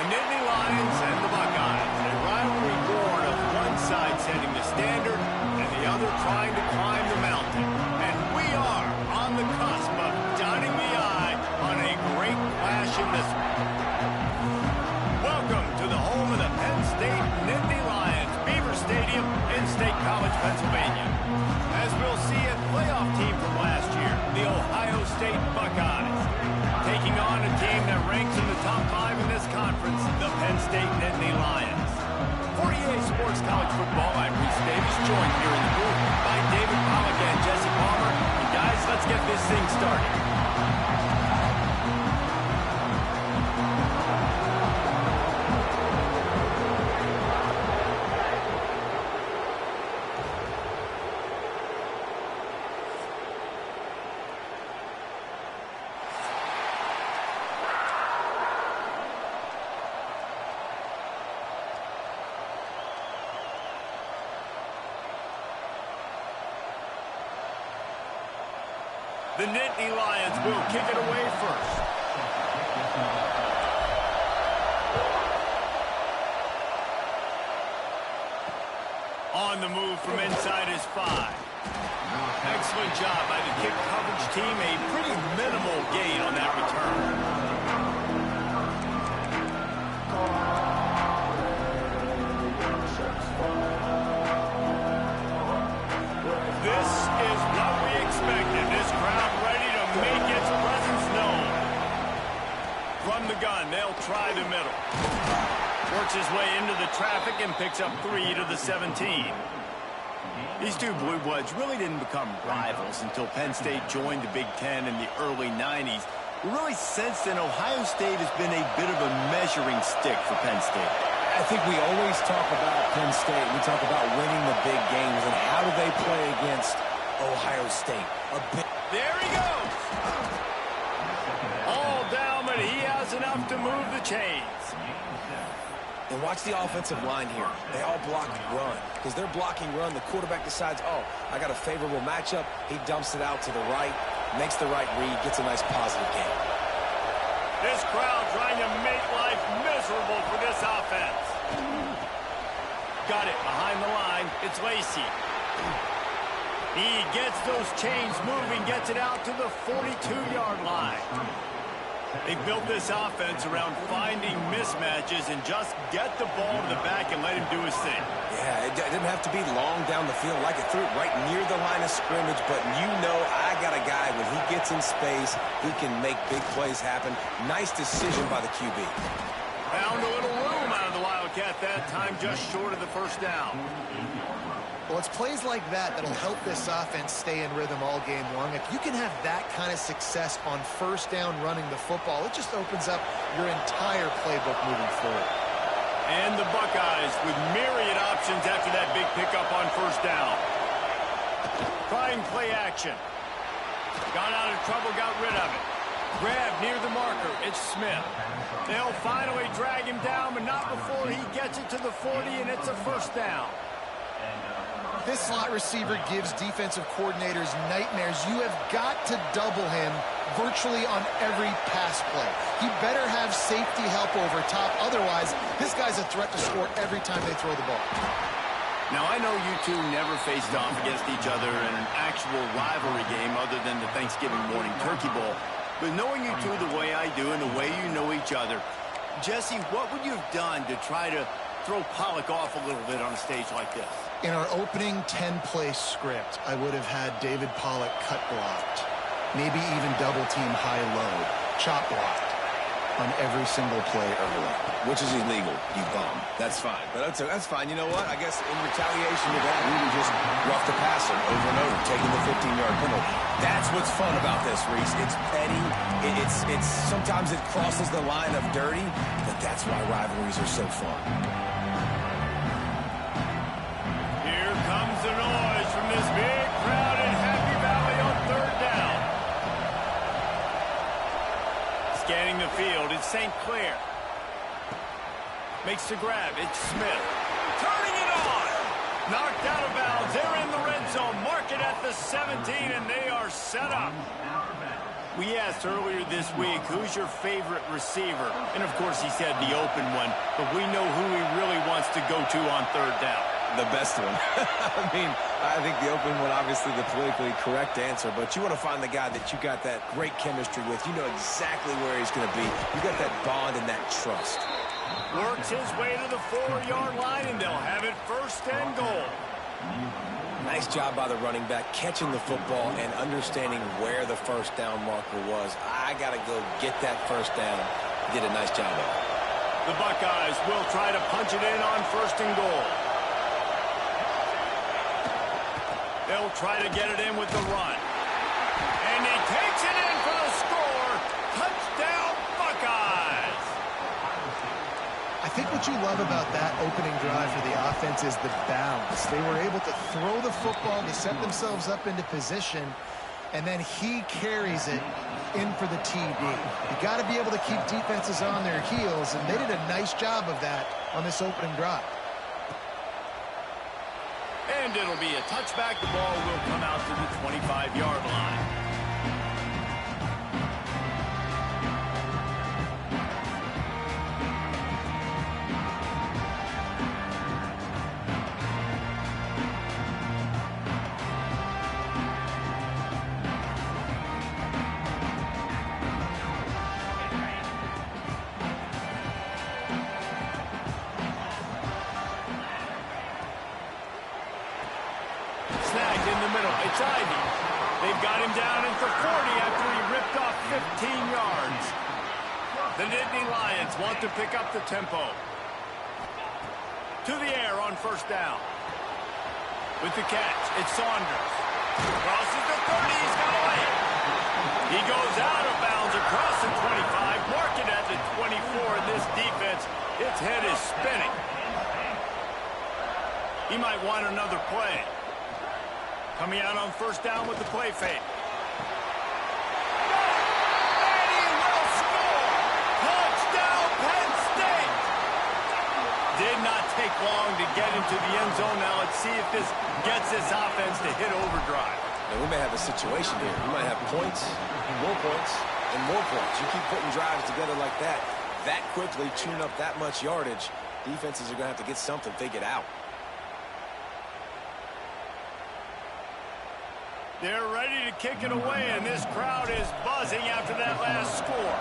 The Nittany Lions and the Buckeyes. A rivalry born of one side setting the standard and the other trying to climb the mountain. And we are on the cusp of dotting the I on a great clash in this one. Welcome to the home of the Penn State Nittany Lions, Beaver Stadium in State College, Pennsylvania. As we'll see a playoff team from last year, the Ohio State Buckeyes, taking on a team that ranks in the top 5 in this conference, the Penn State Nittany Lions. For EA Sports College Football, I'm Reese Davis, joined here in the booth by David Pollock and Jesse Palmer. And guys, let's get this thing started. The Nittany Lions will kick it away first. On the move from inside his 5. Excellent job by the kick coverage team. A pretty minimal gain on that return. This is what we expected. This crowd ready to make its presence known. From the gun, they'll try the middle. Works his way into the traffic and picks up 3 to the 17. These two Blue Bloods really didn't become rivals until Penn State joined the Big Ten in the early 90s. We really sensed that Ohio State has been a bit of a measuring stick for Penn State. I think we always talk about Penn State. We talk about winning the big games, and how do they play against Ohio State? There he goes. All down, but he has enough to move the chains. And watch the offensive line here. They all block run. Because they're blocking run, the quarterback decides, oh, I got a favorable matchup. He dumps it out to the right, makes the right read, gets a nice positive gain. This crowd trying to make life miserable for this offense. Got it behind the line. It's Lacey. He gets those chains moving, gets it out to the 42-yard line. They built this offense around finding mismatches and just get the ball to the back and let him do his thing. Yeah, it didn't have to be long down the field. Like it threw it right near the line of scrimmage, but you know I got a guy, when he gets in space, he can make big plays happen. Nice decision by the QB. Found a little room out of the Wildcat that time, just short of the first down. Well, it's plays like that that'll help this offense stay in rhythm all game long. If you can have that kind of success on first down running the football, it just opens up your entire playbook moving forward. And the Buckeyes with myriad options after that big pickup on first down. Trying play action. Got out of trouble, got rid of it. Grab near the marker. It's Smith. They'll finally drag him down, but not before he gets it to the 40, and it's a first down. This slot receiver gives defensive coordinators nightmares. You have got to double him virtually on every pass play. He better have safety help over top. Otherwise, this guy's a threat to score every time they throw the ball. Now, I know you two never faced off against each other in an actual rivalry game other than the Thanksgiving morning turkey bowl. But knowing you two the way I do and the way you know each other, Jesse, what would you have done to try to throw Pollock off a little bit on a stage like this? In our opening 10-play script, I would have had David Pollock cut blocked, maybe even double team high-low, chop blocked on every single play early. Which is illegal, you bum. That's fine. But that's fine. You know what? I guess in retaliation to that, we would just rough the passer over and over, taking the 15-yard penalty. That's what's fun about this, Reese. It's petty. It's sometimes it crosses the line of dirty, but that's why rivalries are so fun. Comes the noise from this big crowd in Happy Valley on third down. Scanning the field, it's St. Clair. Makes the grab, it's Smith. Turning it on! Knocked out of bounds, they're in the red zone. Mark it at the 17, and they are set up. We asked earlier this week, who's your favorite receiver? And, of course, he said the open one, but we know who he really wants to go to on third down. The best one. I mean, I think the open one, obviously the politically correct answer, but you want to find the guy that you got that great chemistry with. You know exactly where he's going to be. You got that bond and that trust. Works his way to the 4-yard line, and they'll have it first and goal. Nice job by the running back, catching the football and understanding where the first down marker was. I got to go get that first down. He did a nice job of it. The Buckeyes will try to punch it in on first and goal. They'll try to get it in with the run. And he takes it in for the score. Touchdown, Buckeyes! I think what you love about that opening drive for the offense is the balance. They were able to throw the football to set themselves up into position, and then he carries it in for the TD. You got to be able to keep defenses on their heels, and they did a nice job of that on this opening drive. And it'll be a touchback. The ball will come out to the 25-yard line. Snagged in the middle. It's Ivy. They've got him down at the 40 after he ripped off 15 yards. The Nittany Lions want to pick up the tempo. To the air on first down. With the catch, it's Saunders. Crosses the 30. He's got away. He goes out of bounds across the 25. Mark it at the 24 in this defense. Its head is spinning. He might want another play. Coming out on first down with the play fake. And he will score! Touchdown, Penn State! Did not take long to get into the end zone. Now let's see if this gets this offense to hit overdrive. Now, we may have a situation here. We might have points, more points, and more points. You keep putting drives together like that quickly, tune up that much yardage, defenses are going to have to get something figured out. They're ready to kick it away, and this crowd is buzzing after that last score.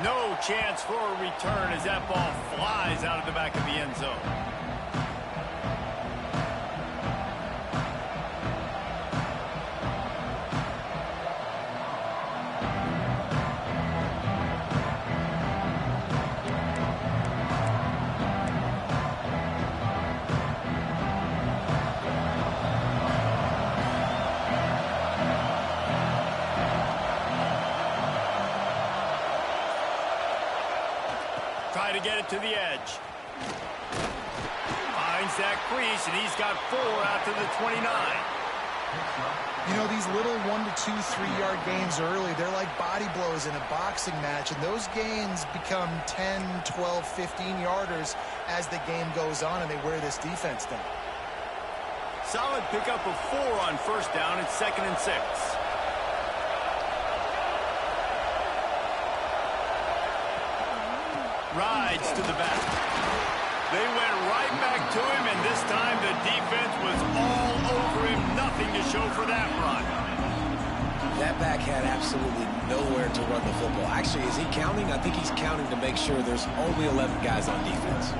No chance for a return as that ball flies out of the back of the end zone. Try to get it to the edge. Finds that crease, and he's got 4 out to the 29. You know, these little 1 to 2, 3-yard gains early, they're like body blows in a boxing match, and those gains become 10, 12, 15-yarders as the game goes on, and they wear this defense down. Solid pickup of 4 on first down. It's 2nd and 6. Rides to the back. They went right back to him, and this time the defense was all over him. Nothing to show for that run. That back had absolutely nowhere to run the football. Actually, is he counting? I think he's counting to make sure there's only 11 guys on defense.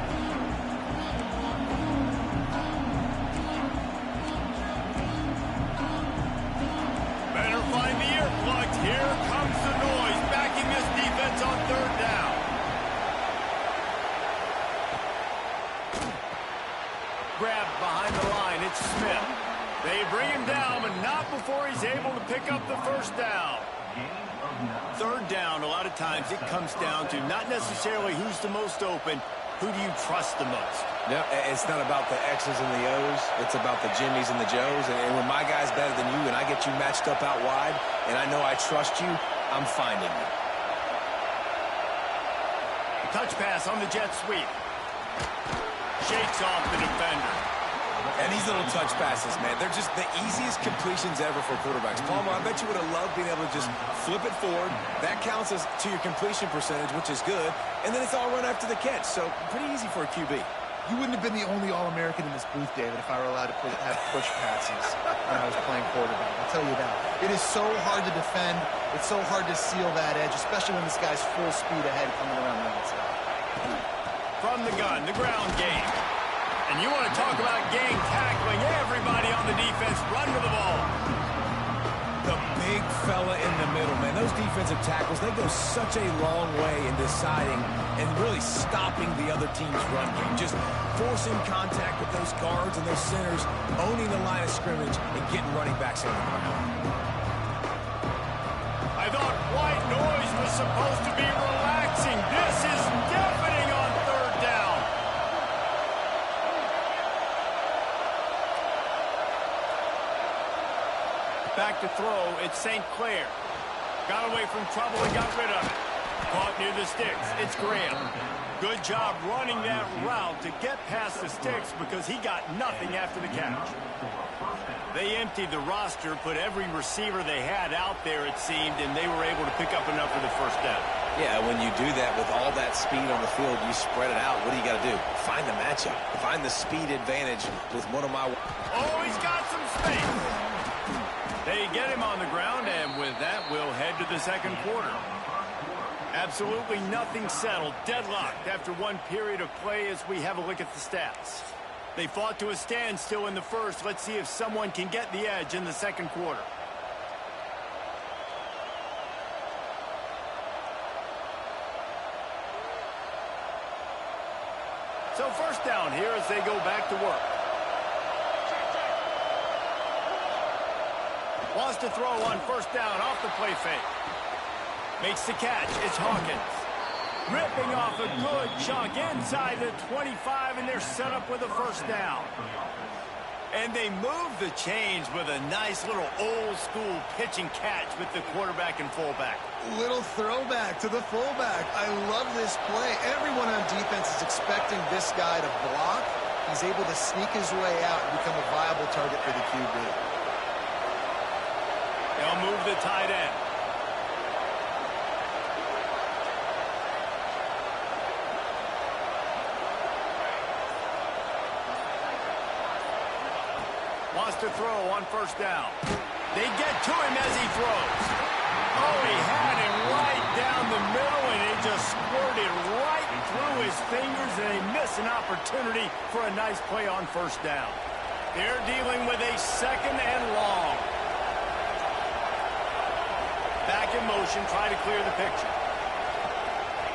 Better find the earplugs. Here comes the noise, backing this defense on third down. Grabbed behind the line. It's Smith. They bring him down, but not before he's able to pick up the first down. Third down, a lot of times it comes down to not necessarily who's the most open, who do you trust the most? No, it's not about the X's and the O's. It's about the Jimmies and the Joes. And when my guy's better than you and I get you matched up out wide and I know I trust you, I'm finding you. Touch pass on the jet sweep. Shakes off the defender. And these little touch passes, man, they're just the easiest completions ever for quarterbacks. Palmer, I bet you would have loved being able to just flip it forward. That counts as to your completion percentage, which is good. And then it's all run after the catch, so pretty easy for a QB. You wouldn't have been the only All-American in this booth, David, if I were allowed to have push passes when I was playing quarterback. I'll tell you that. It is so hard to defend. It's so hard to seal that edge, especially when this guy's full speed ahead coming around the outside. From the gun, the ground game. And you want to talk about gang tackling. Everybody on the defense run to the ball. The big fella in the middle, man. Those defensive tackles, they go such a long way in deciding and really stopping the other team's run game. Just forcing contact with those guards and those centers, owning the line of scrimmage, and getting running backs on the ground. I thought white noise was supposed to be relaxing. This is deafening on third down. Back to throw, it's St. Clair. Got away from trouble and got rid of it. Caught near the sticks, it's Graham. Good job running that route to get past the sticks because he got nothing after the catch. They emptied the roster, put every receiver they had out there, it seemed, and they were able to pick up enough for the first down. Yeah, when you do that with all that speed on the field, you spread it out. What do you got to do? Find the matchup. Find the speed advantage with one of my... Oh, he's got some space. They get him on the ground, and with that, we'll head to the second quarter. Absolutely nothing settled, deadlocked after one period of play as we have a look at the stats. They fought to a standstill in the first. Let's see if someone can get the edge in the second quarter. So first down here as they go back to work. Wants to throw on first down off the play fake. Makes the catch. It's Hawkins. Ripping off a good chunk inside the 25, and they're set up with a first down. And they move the chains with a nice little old-school pitch and catch with the quarterback and fullback. Little throwback to the fullback. I love this play. Everyone on defense is expecting this guy to block. He's able to sneak his way out and become a viable target for the QB. They'll move the tight end. Wants to throw on first down. They get to him as he throws. Oh, he had him right down the middle, and it just squirted right through his fingers, and they miss an opportunity for a nice play on first down. They're dealing with a second and long. Back in motion, try to clear the picture.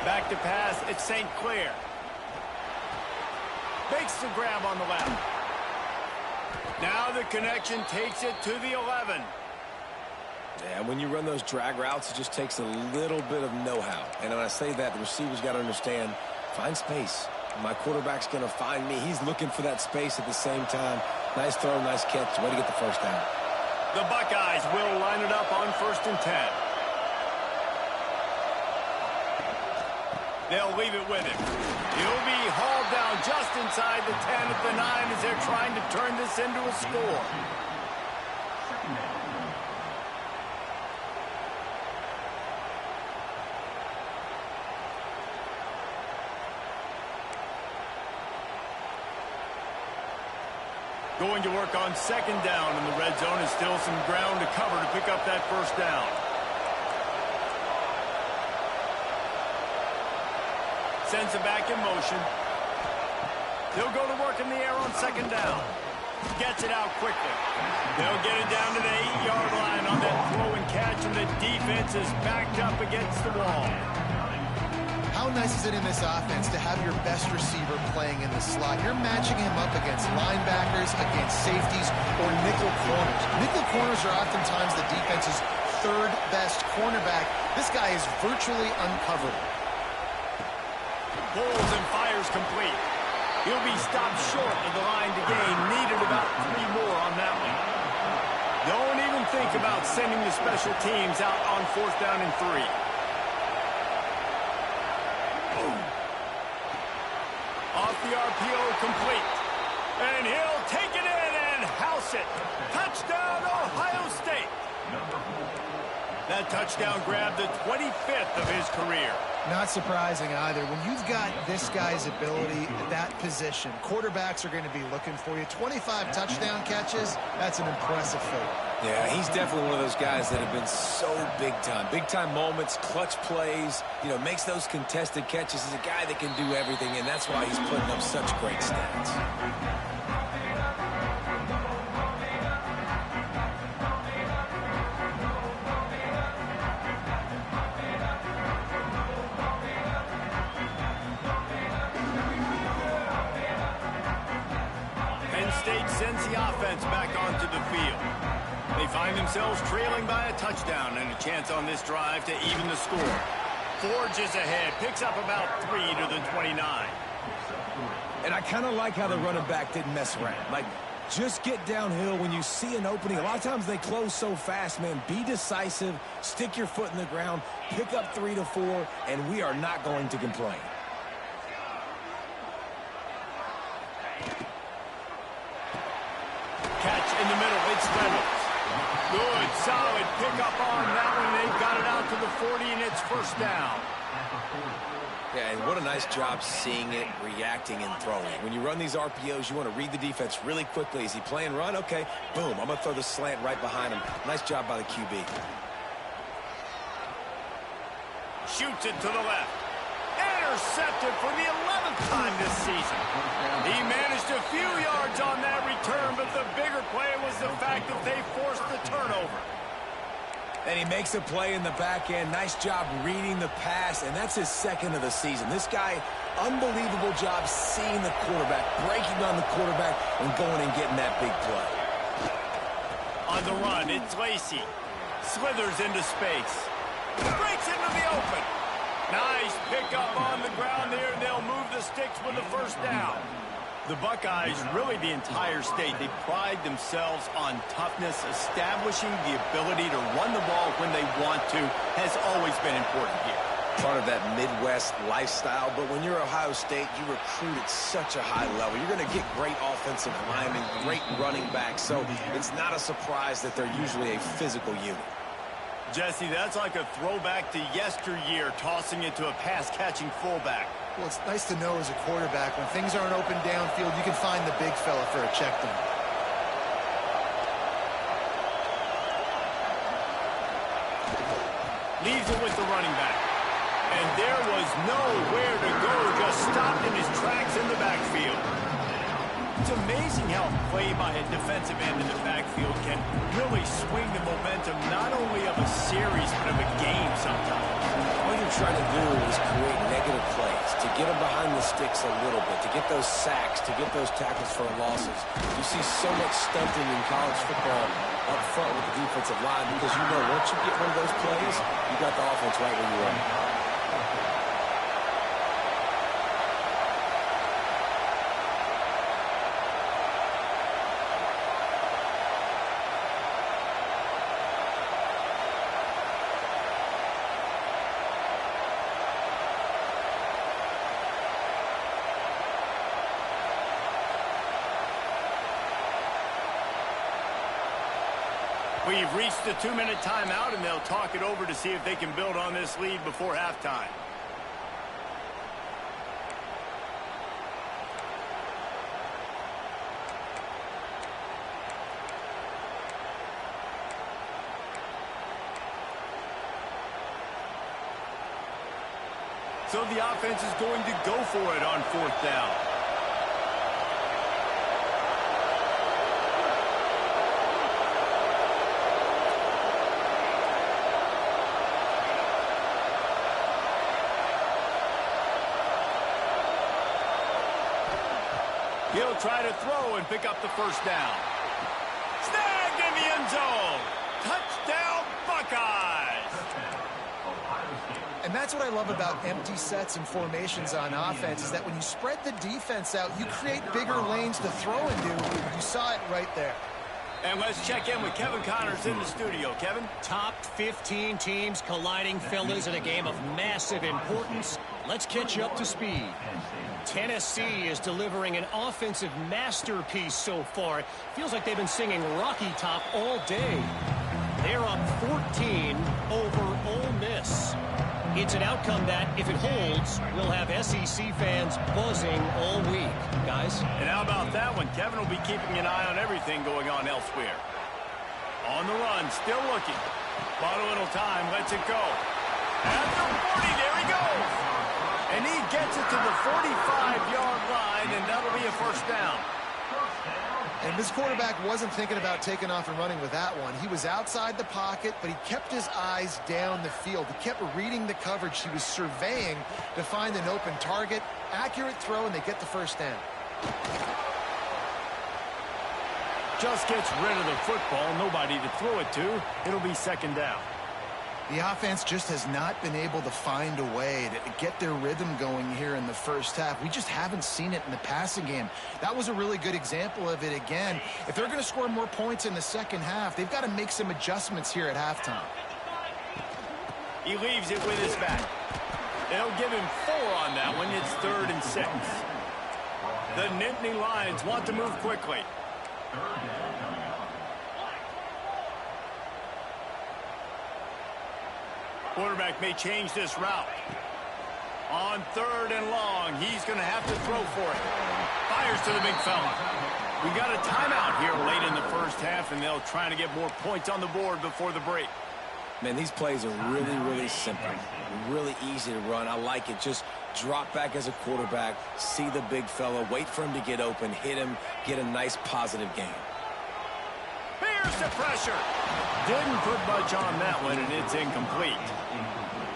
Back to pass, it's St. Clair. Makes the grab on the left. Now the connection takes it to the 11. Yeah, when you run those drag routes, it just takes a little bit of know-how. And when I say that, the receiver's got to understand, find space. My quarterback's going to find me. He's looking for that space at the same time. Nice throw, nice catch. Way to get the first down. The Buckeyes will line it up on 1st and 10. They'll leave it with him. He'll be hauled down just inside the 10 at the 9 as they're trying to turn this into a score. Going to work on second down in the red zone, and still some ground to cover to pick up that first down. Sends it back in motion. He'll go to work in the air on second down. Gets it out quickly. They'll get it down to the 8-yard line on that throw and catch, and the defense is backed up against the wall. How nice is it in this offense to have your best receiver playing in the slot? You're matching him up against linebackers, against safeties, or nickel corners. Nickel corners are oftentimes the defense's third best cornerback. This guy is virtually uncoverable. Pulls and fires complete. He'll be stopped short of the line to gain. Needed about 3 more on that one. Don't even think about sending the special teams out on 4th down and 3. Off the RPO, complete. And he'll take it in and house it. Touchdown, Ohio State. That touchdown grabbed the 25th of his career. Not surprising either. When you've got this guy's ability at that position, quarterbacks are going to be looking for you. 25 touchdown catches, that's an impressive feat. Yeah, he's definitely one of those guys that have been so big time. Big time moments, clutch plays, you know, makes those contested catches. He's a guy that can do everything, and that's why he's putting up such great stats. Penn State sends the offense back onto the field. They find themselves trailing by a touchdown and a chance on this drive to even the score. Forges ahead, picks up about 3 to the 29. And I kind of like how the running back didn't mess around. Like, just get downhill when you see an opening. A lot of times they close so fast, man. Be decisive, stick your foot in the ground, pick up 3 to 4, and we are not going to complain. Catch in the middle, it's Reynolds. Good, solid pickup on that one. They've got it out to the 40, and it's first down. Yeah, and what a nice job seeing it, reacting, and throwing. When you run these RPOs, you want to read the defense really quickly. Is he playing run? Okay, boom, I'm going to throw the slant right behind him. Nice job by the QB. Shoots it to the left. Intercepted for the 11th time this season. He managed a few yards on that return, but the bigger play was the fact that they forced the turnover. And he makes a play in the back end. Nice job reading the pass, and that's his second of the season. This guy, unbelievable job seeing the quarterback, breaking on the quarterback, and going and getting that big play. On the run, it's Lacey. Slithers into space. Breaks into the open. Nice pickup on the ground there. They'll move the sticks with the first down. The Buckeyes, really the entire state, they pride themselves on toughness. Establishing the ability to run the ball when they want to has always been important here. Part of that Midwest lifestyle, but when you're Ohio State, you recruit at such a high level. You're going to get great offensive linemen, great running backs, so it's not a surprise that they're usually a physical unit. Jesse, that's like a throwback to yesteryear, tossing it to a pass-catching fullback. Well, it's nice to know as a quarterback, when things aren't open downfield, you can find the big fella for a check down. Leaves it with the running back. And there was nowhere to go, just stopped in his tracks in the backfield. It's amazing how play by a defensive end in the backfield can really swing the momentum not only of a series, but of a game sometimes. All you're trying to do is create negative plays, to get them behind the sticks a little bit, to get those sacks, to get those tackles for losses. You see so much stunting in college football up front with the defensive line because you know once you get one of those plays, you got the offense right where you are. We've reached the 2-minute timeout, and they'll talk it over to see if they can build on this lead before halftime. So the offense is going to go for it on 4th down. He'll try to throw and pick up the first down. Snagged in the end zone. Touchdown, Buckeyes. And that's what I love about empty sets and formations on offense, is that when you spread the defense out, you create bigger lanes to throw into. You saw it right there. And let's check in with Kevin Connors in the studio. Kevin? Top 15 teams colliding, fellas, in a game of massive importance. Let's catch you up to speed. Tennessee is delivering an offensive masterpiece so far. It feels like they've been singing Rocky Top all day. They're up 14 over Ole Miss. It's an outcome that, if it holds, we'll have SEC fans buzzing all week. Guys? And how about that one? Kevin will be keeping an eye on everything going on elsewhere. On the run, still looking. Bought a little time, lets it go. At the 40, there he goes. And he gets it to the 45-yard line, and that'll be a first down. And this quarterback wasn't thinking about taking off and running with that one. He was outside the pocket, but he kept his eyes down the field. He kept reading the coverage. He was surveying to find an open target. Accurate throw, and they get the first down. Just gets rid of the football. Nobody to throw it to. It'll be second down. The offense just has not been able to find a way to get their rhythm going here in the first half. We just haven't seen it in the passing game. That was a really good example of it again. If they're going to score more points in the second half, they've got to make some adjustments here at halftime. He leaves it with his back. They'll give him 4 on that one. It's 3rd and 6. The Nittany Lions want to move quickly. Quarterback may change this route. On 3rd and long, he's going to have to throw for it. Fires to the big fella. We got a timeout here late in the first half, and they'll try to get more points on the board before the break. Man, these plays are really, really simple. Really easy to run. I like it. Just drop back as a quarterback, see the big fella, wait for him to get open, hit him, get a nice positive gain. Here's the pressure. Didn't put much on that one, and it's incomplete.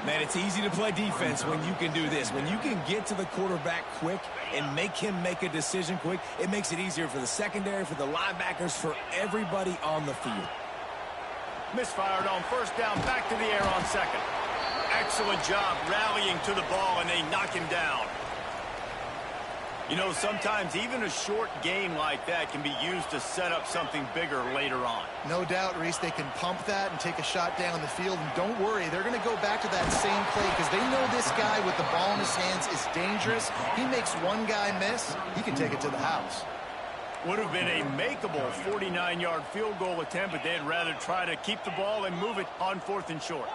Man, it's easy to play defense when you can do this. When you can get to the quarterback quick and make him make a decision quick, it makes it easier for the secondary, for the linebackers, for everybody on the field. Misfired on first down, back to the air on second. Excellent job rallying to the ball, and they knock him down. You know, sometimes even a short gain like that can be used to set up something bigger later on. No doubt, Reese, they can pump that and take a shot down the field. And don't worry, they're going to go back to that same play because they know this guy with the ball in his hands is dangerous. He makes one guy miss, he can take it to the house. Would have been a makeable 49-yard field goal attempt, but they'd rather try to keep the ball and move it on 4th and short.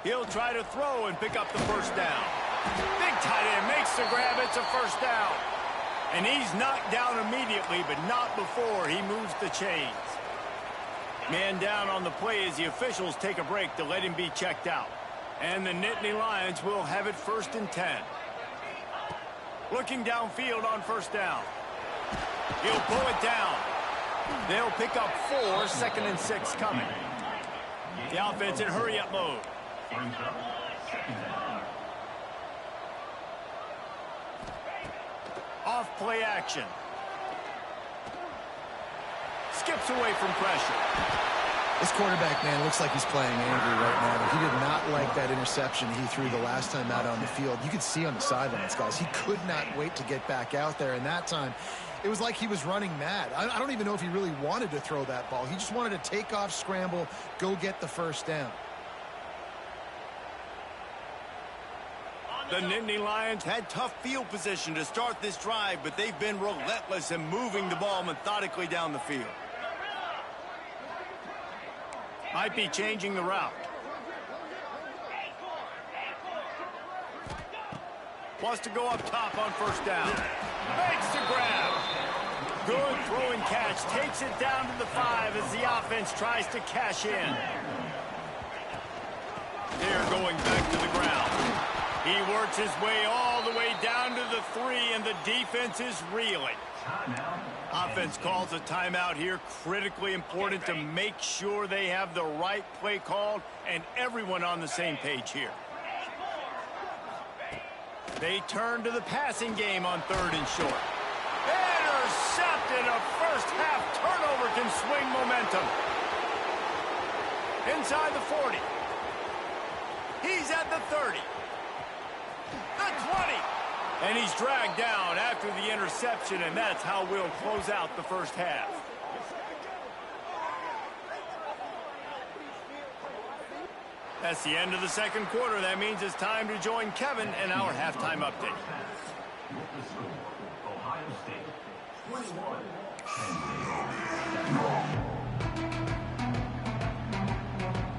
He'll try to throw and pick up the first down. Big tight end makes the grab. It's a first down. And he's knocked down immediately, but not before he moves the chains. Man down on the play as the officials take a break to let him be checked out. And the Nittany Lions will have it 1st and 10. Looking downfield on first down. He'll pull it down. They'll pick up 4, 2nd and 6 coming. The offense in hurry-up mode. Off play action. Skips away from pressure. This quarterback, man, looks like he's playing angry right now. He did not like that interception he threw the last time out on the field. You could see on the sidelines, guys, he could not wait to get back out there. And that time, it was like he was running mad. I don't even know if he really wanted to throw that ball. He just wanted to take off, scramble, go get the first down. The Nittany Lions had tough field position to start this drive, but they've been relentless in moving the ball methodically down the field. Might be changing the route. Wants to go up top on first down. Makes the grab. Good throwing catch. Takes it down to the 5 as the offense tries to cash in. They're going back to the ground. He works his way all the way down to the 3, and the defense is reeling. Offense calls a timeout here. Critically important to make sure they have the right play called and everyone on the same page here. They turn to the passing game on 3rd and short. Intercepted. A first-half turnover can swing momentum. Inside the 40. He's at the 30. The 20. And he's dragged down after the interception, and that's how we'll close out the first half. That's the end of the second quarter. That means it's time to join Kevin in our halftime update.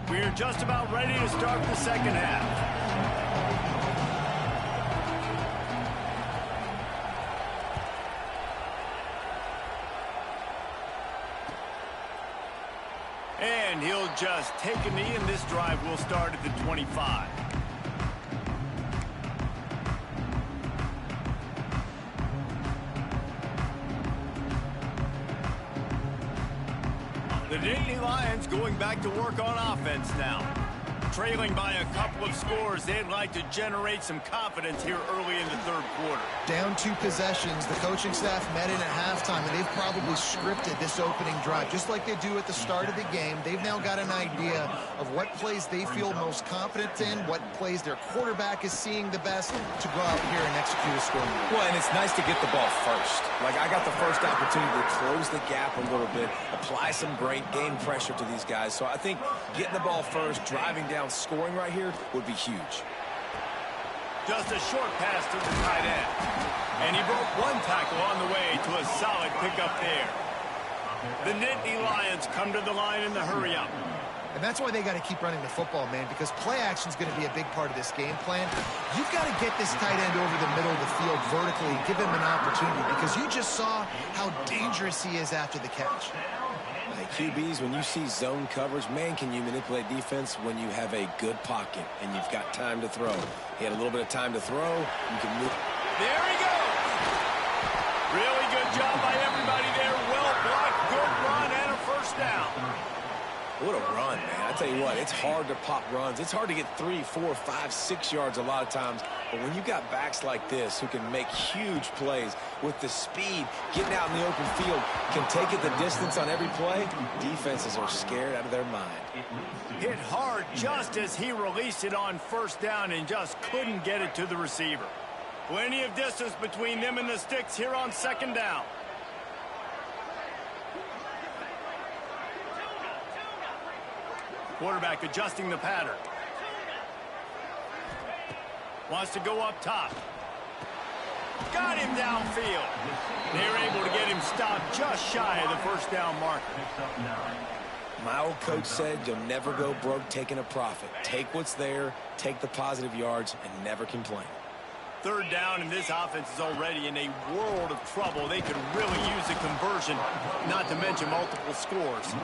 We're just about ready to start the second half. And he'll just take a knee, and this drive will start at the 25. The Nittany Lions going back to work on offense now. Trailing by a couple of scores, they'd like to generate some confidence here early in the third quarter. Down 2 possessions, the coaching staff met in at halftime, and they've probably scripted this opening drive. Just like they do at the start of the game, they've now got an idea of what plays they feel most confident in, what plays their quarterback is seeing the best to go out here and execute a scoring. Well, and it's nice to get the ball first. Like, I got the first opportunity to close the gap a little bit, apply some great game pressure to these guys. So I think getting the ball first, driving down, scoring right here would be huge. Just a short pass to the tight end. And he broke one tackle on the way to a solid pickup there. The Nittany Lions come to the line in the hurry-up. And that's why they got to keep running the football, man, because play action is going to be a big part of this game plan. You've got to get this tight end over the middle of the field vertically and give him an opportunity, because you just saw how dangerous he is after the catch. QBs, when you see zone coverage, man, can you manipulate defense when you have a good pocket and you've got time to throw. He had a little bit of time to throw. You can move. There he goes. Really good job by everybody there. Well blocked, good run, and a first down. What a run, man. I tell you what, it's hard to pop runs. It's hard to get 3, 4, 5, 6 yards a lot of times. But when you got backs like this who can make huge plays with the speed, getting out in the open field, can take it the distance on every play, defenses are scared out of their mind. Hit hard just as he released it on first down and just couldn't get it to the receiver. Plenty of distance between them and the sticks here on second down. Quarterback adjusting the pattern. Wants to go up top. Got him downfield. They're able to get him stopped just shy of the first down marker. My old coach said you'll never go broke taking a profit. Take what's there, take the positive yards, and never complain. Third down, and this offense is already in a world of trouble. They could really use a conversion, not to mention multiple scores.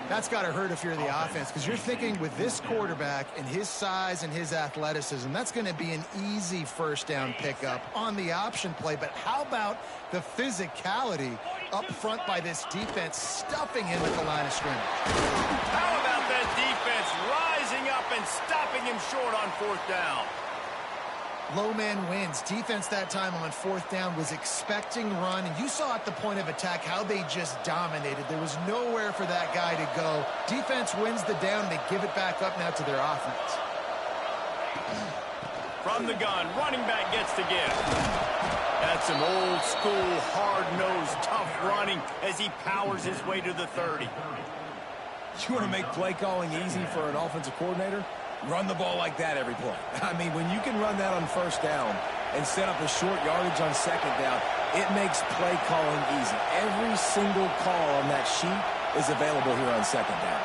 That's got to hurt if you're the offense, because you're thinking with this quarterback and his size and his athleticism, that's going to be an easy first down pickup on the option play. But how about the physicality up front by this defense, stuffing him at the line of scrimmage? How about that defense rising up and stopping him short on fourth down? Low man wins. Defense that time on fourth down was expecting run, and you saw at the point of attack how they just dominated. There was nowhere for that guy to go. Defense wins the down, and they give it back up now to their offense. From the gun, running back gets to give. That's some old school, hard-nosed, tough running as he powers his way to the 30. You want to make play calling easy for an offensive coordinator? Run the ball like that every play. I mean, when you can run that on first down and set up a short yardage on second down, it makes play calling easy. Every single call on that sheet is available here on second down.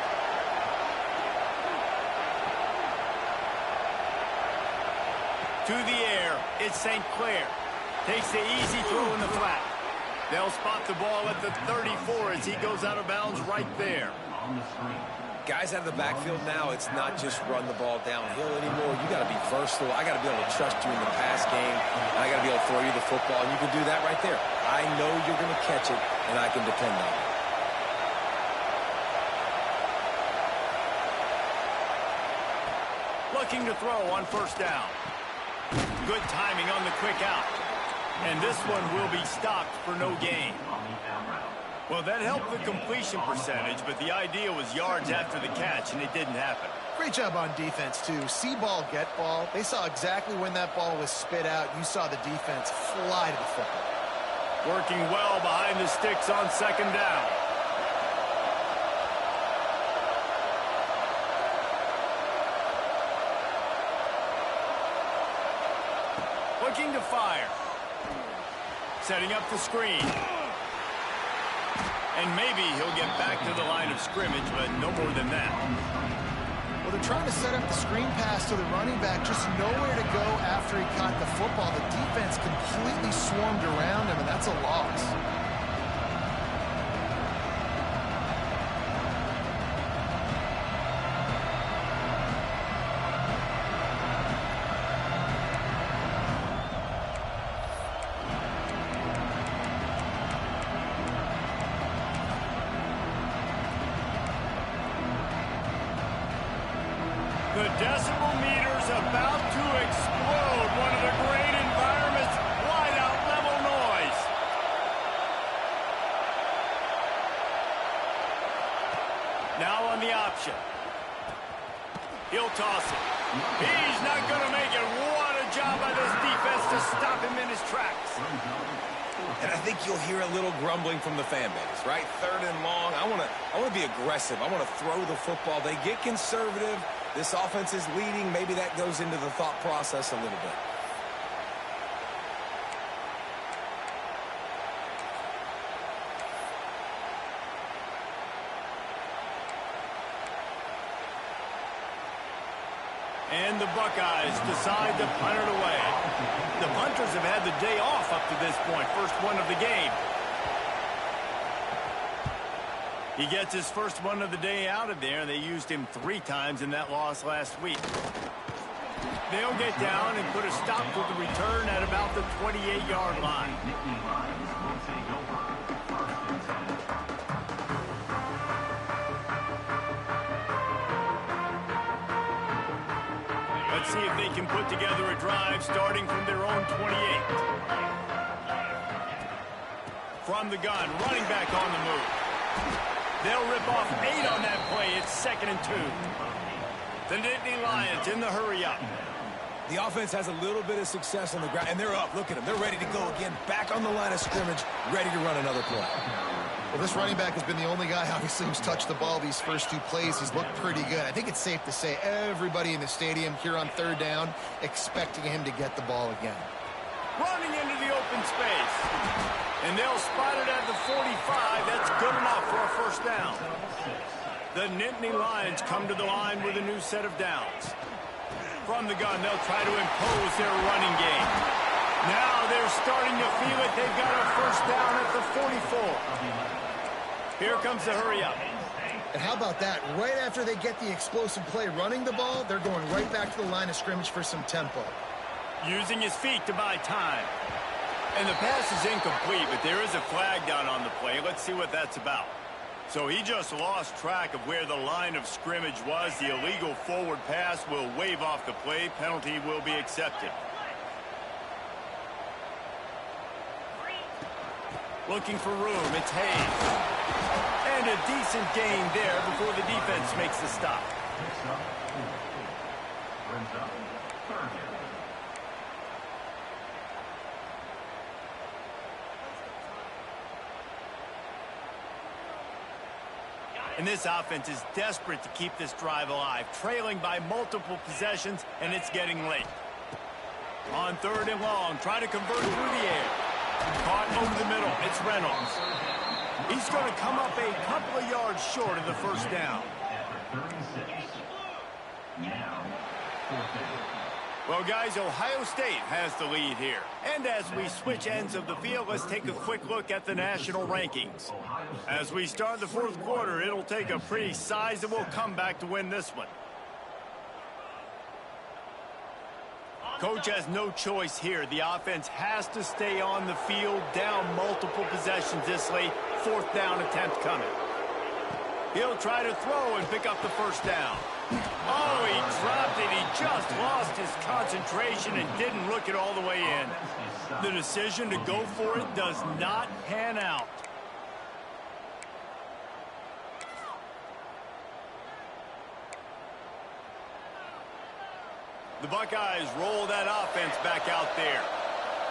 To the air, it's St. Clair. Takes the easy throw in the flat. They'll spot the ball at the 34 as he goes out of bounds right there. Guys out of the backfield now, it's not just run the ball downhill anymore. You got to be versatile. I got to be able to trust you in the pass game, and I got to be able to throw you the football, and you can do that right there. I know you're going to catch it, and I can depend on it. Looking to throw on first down. Good timing on the quick out. And this one will be stopped for no gain. Well, that helped the completion percentage, but the idea was yards after the catch, and it didn't happen. Great job on defense, too. See ball, get ball. They saw exactly when that ball was spit out. You saw the defense fly to the football. Working well behind the sticks on second down. Looking to fire. Setting up the screen. And maybe he'll get back to the line of scrimmage, but no more than that. Well, they're trying to set up the screen pass to the running back, just nowhere to go after he caught the football. The defense completely swarmed around him, and that's a loss. The decibel meter's about to explode. One of the great environments, wide-out level noise. Now on the option. He'll toss it. He's not going to make it. What a job by this defense to stop him in his tracks. And I think you'll hear a little grumbling from the fan base, right? 3rd and long. I want to be aggressive. I want to throw the football. They get conservative. This offense is leading. Maybe that goes into the thought process a little bit. And the Buckeyes decide to punt it away. The punters have had the day off up to this point. First one of the game. He gets his first one of the day out of there. They used him 3 times in that loss last week. They'll get down and put a stop to the return at about the 28-yard line. Let's see if they can put together a drive starting from their own 28. From the gun, running back on the move. They'll rip off 8 on that play. It's 2nd and 2. The Nittany Lions in the hurry-up. The offense has a little bit of success on the ground, and they're up. Look at them. They're ready to go again. Back on the line of scrimmage, ready to run another play. Well, this running back has been the only guy, obviously, who's touched the ball these first 2 plays. He's looked pretty good. I think it's safe to say everybody in the stadium here on 3rd down expecting him to get the ball again. Running into the open space. And they'll spot it at the 45. That's good enough for a first down. The Nittany Lions come to the line with a new set of downs. From the gun, they'll try to impose their running game. Now they're starting to feel it. They've got a first down at the 44. Here comes the hurry-up. And how about that? Right after they get the explosive play running the ball, they're going right back to the line of scrimmage for some tempo. Using his feet to buy time. And the pass is incomplete, but there is a flag down on the play. Let's see what that's about. So he just lost track of where the line of scrimmage was. The illegal forward pass will wave off the play. Penalty will be accepted. Looking for room. It's Hayes. And a decent gain there before the defense makes the stop. And this offense is desperate to keep this drive alive, trailing by multiple possessions, and it's getting late. On 3rd and long, try to convert through the air. Caught over the middle. It's Reynolds. He's going to come up a couple of yards short of the first down. Well, guys, Ohio State has the lead here. And as we switch ends of the field, let's take a quick look at the national rankings. As we start the 4th quarter, it'll take a pretty sizable comeback to win this one. Coach has no choice here. The offense has to stay on the field, down multiple possessions this late. 4th down attempt coming. He'll try to throw and pick up the first down. Oh, he dropped it. He just lost his concentration and didn't look it all the way in. The decision to go for it does not pan out. The Buckeyes roll that offense back out there.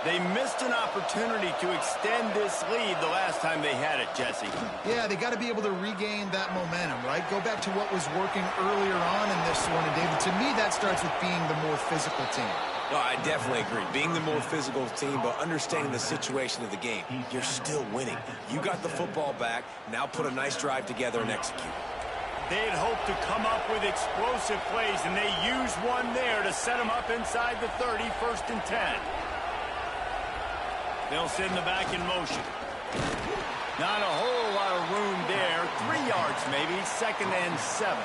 They missed an opportunity to extend this lead the last time they had it, Jesse. Yeah, they got to be able to regain that momentum, right? Go back to what was working earlier on in this one. And, David, to me, that starts with being the more physical team. No, I definitely agree. Being the more physical team, but understanding the situation of the game, you're still winning. You got the football back. Now put a nice drive together and execute. They'd hoped to come up with explosive plays, and they used one there to set them up inside the 30, 1st and 10. They'll send the back in motion. Not a whole lot of room there. 3 yards maybe, 2nd and 7.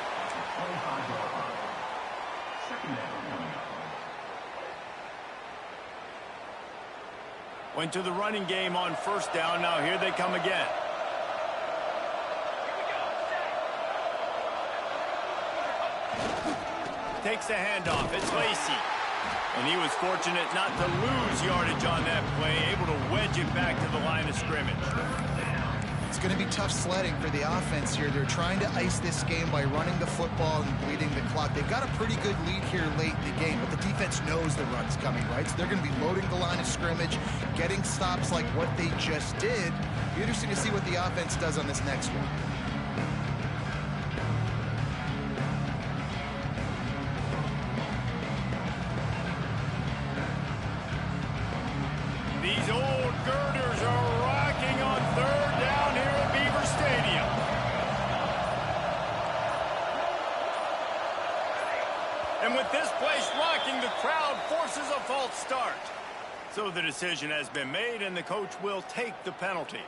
Went to the running game on 1st down. Now here they come again. Takes the handoff. It's Lacy. And he was fortunate not to lose yardage on that play, able to wedge it back to the line of scrimmage. It's going to be tough sledding for the offense here. They're trying to ice this game by running the football and bleeding the clock. They've got a pretty good lead here late in the game, but the defense knows the run's coming, right? So they're going to be loading the line of scrimmage, getting stops like what they just did. Be interesting to see what the offense does on this next one. These old girders are rocking on 3rd down here at Beaver Stadium. And with this place rocking, the crowd forces a false start. So the decision has been made, and the coach will take the penalty.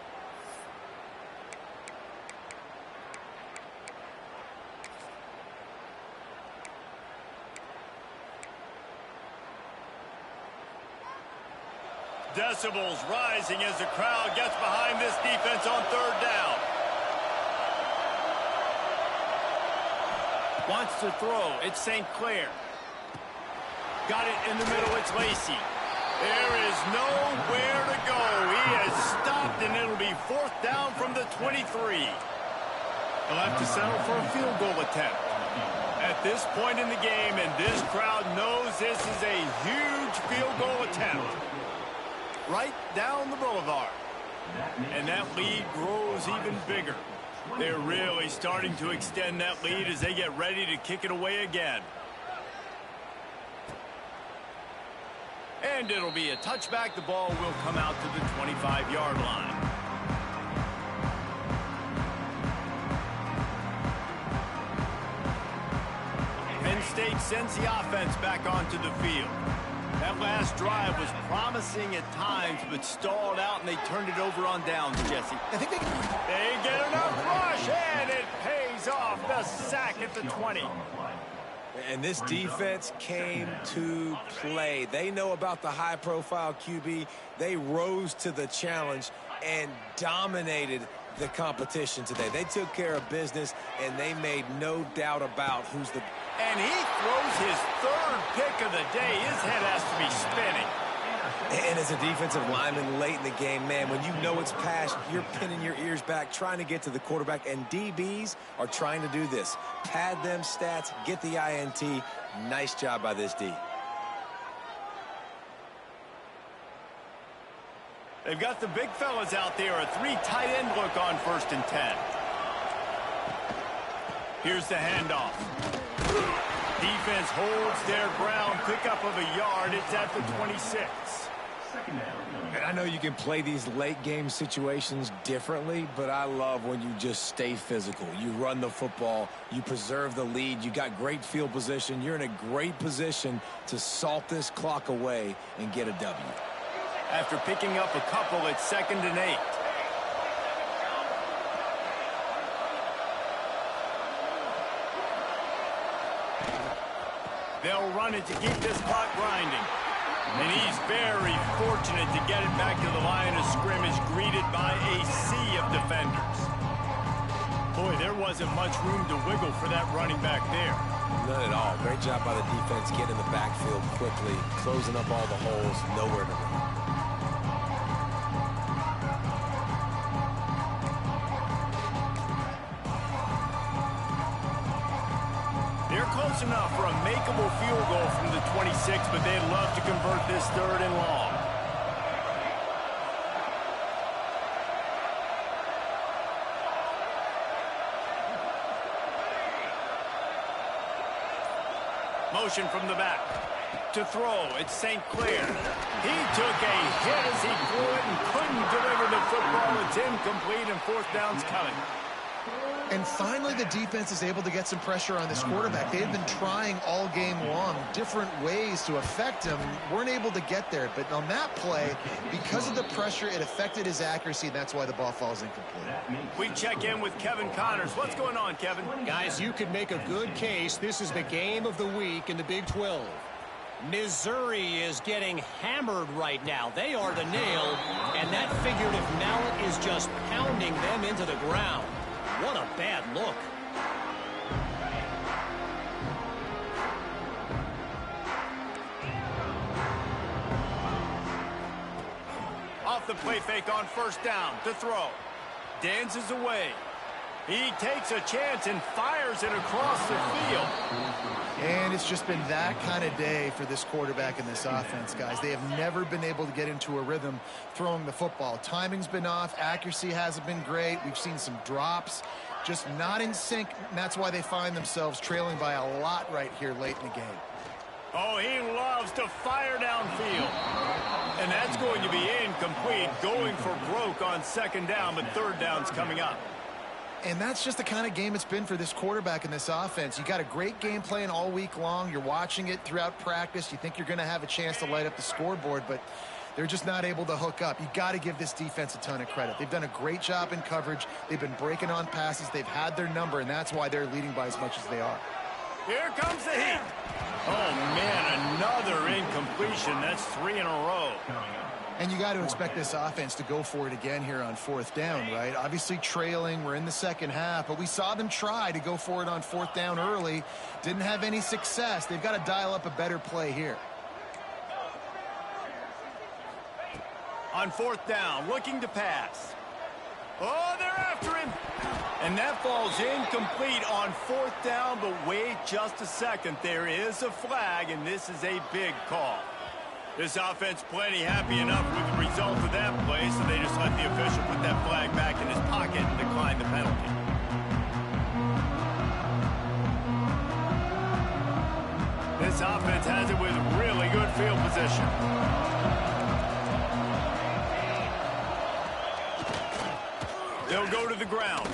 Decibels rising as the crowd gets behind this defense on 3rd down. Wants to throw. It's St. Clair. Got it in the middle. It's Lacy. There is nowhere to go. He has stopped, and it'll be 4th down from the 23. They'll have to settle for a field goal attempt. At this point in the game, and this crowd knows this is a huge field goal attempt. Right down the boulevard. And that lead grows even bigger. They're really starting to extend that lead as they get ready to kick it away again. And it'll be a touchback. The ball will come out to the 25-yard line. Penn State sends the offense back onto the field. That last drive was promising at times, but stalled out, and they turned it over on downs, Jesse. I think They get enough rush, and it pays off. The sack at the 20. And this defense came to play. They know about the high-profile QB. They rose to the challenge and dominated the competition today. They took care of business, and they made no doubt about who's the... And he throws his 3rd pick of the day. His head has to be spinning. And as a defensive lineman late in the game, man, when you know it's past, you're pinning your ears back, trying to get to the quarterback, and DBs are trying to do this. Pad them stats, get the INT. Nice job by this D. They've got the big fellas out there. A 3 tight end look on 1st and 10. Here's the handoff. Defense holds their ground. Pickup of a yard. It's at the 26. And I know you can play these late game situations differently, but I love when you just stay physical. You run the football, you preserve the lead, you got great field position, you're in a great position to salt this clock away and get a W. After picking up a couple, it's 2nd and 8. They'll run it to keep this clock grinding. And he's very fortunate to get it back to the line of scrimmage, greeted by a sea of defenders. Boy, there wasn't much room to wiggle for that running back there. None at all. Great job by the defense getting in the backfield quickly, closing up all the holes, nowhere to run. They're close enough for a makeable field goal from the 26, but they'd love to convert this 3rd and long. Motion from the back. To throw, it's St. Clair. He took a hit as he threw it and couldn't deliver the football. It's incomplete, and fourth down's coming. And finally, the defense is able to get some pressure on this quarterback. They had been trying all game long different ways to affect him. Weren't able to get there. But on that play, because of the pressure, it affected his accuracy, and that's why the ball falls incomplete. We check in with Kevin Connors. What's going on, Kevin? Guys, you could make a good case. This is the game of the week in the Big 12. Missouri is getting hammered right now. They are the nail, and that figurative mallet is just pounding them into the ground. What a bad look. Off the play fake on first down to throw. Dances away. He takes a chance and fires it across the field. And it's just been that kind of day for this quarterback and this offense, guys. They have never been able to get into a rhythm throwing the football. Timing's been off. Accuracy hasn't been great. We've seen some drops. Just not in sync, and that's why they find themselves trailing by a lot right here late in the game. Oh, he loves to fire downfield. And that's going to be incomplete, going for broke on second down, but third down's coming up. And that's just the kind of game it's been for this quarterback and this offense. You got a great game plan all week long. You're watching it throughout practice. You think you're going to have a chance to light up the scoreboard, but they're just not able to hook up. You got to give this defense a ton of credit. They've done a great job in coverage. They've been breaking on passes. They've had their number, and that's why they're leading by as much as they are. Here comes the heat. Oh, man, another incompletion. That's 3 in a row. And you got to expect this offense to go for it again here on fourth down, right? Obviously trailing, we're in the second half, but we saw them try to go for it on fourth down early. Didn't have any success. They've got to dial up a better play here. On fourth down, looking to pass. Oh, they're after him. And that falls incomplete on fourth down, but wait just a second. There is a flag, and this is a big call. This offense plenty happy enough with the result of that play, so they just let the official put that flag back in his pocket and decline the penalty. This offense has it with really good field position. They'll go to the ground.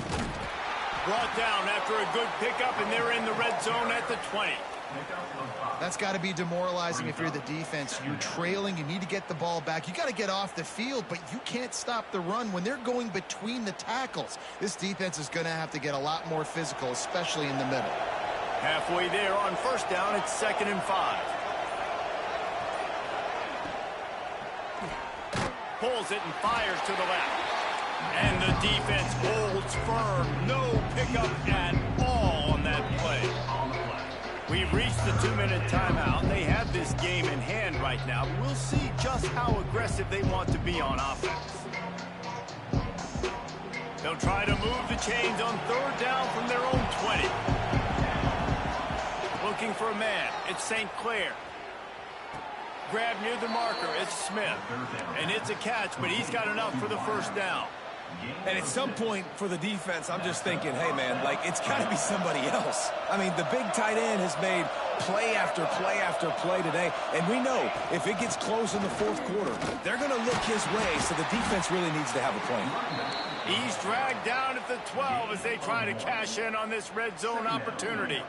Brought down after a good pickup, and they're in the red zone at the 20. That's got to be demoralizing if you're the defense. You're trailing. You need to get the ball back. You got to get off the field, but you can't stop the run when they're going between the tackles. This defense is going to have to get a lot more physical, especially in the middle. Halfway there on first down, it's 2nd and 5. Pulls it and fires to the left. And the defense holds firm. No pickup at all on that play. We've reached the 2-minute timeout. They have this game in hand right now. We'll see just how aggressive they want to be on offense. They'll try to move the chains on third down from their own 20. Looking for a man. It's St. Clair. Grab near the marker. It's Smith. And it's a catch, but he's got enough for the first down. And at some point for the defense, I'm just thinking, hey, man, like, it's got to be somebody else. I mean, the big tight end has made play after play after play today. And we know if it gets close in the fourth quarter, they're going to look his way, so the defense really needs to have a plan. He's dragged down at the 12 as they try to cash in on this red zone opportunity.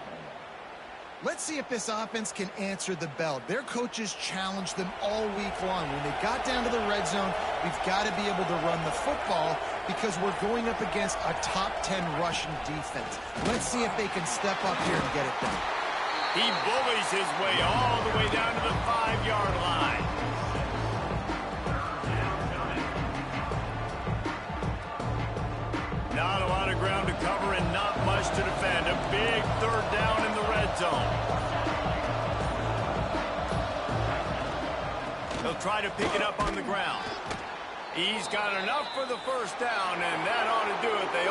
Let's see if this offense can answer the bell. Their coaches challenged them all week long. When they got down to the red zone, we've got to be able to run the football because we're going up against a top 10 rushing defense. Let's see if they can step up here and get it done. He bullies his way all the way down to the 5-yard line. Not a lot of ground to cover and not much to defend. A big third down in the red zone. They'll try to pick it up on the ground. He's got enough for the first down, and that ought to do it. They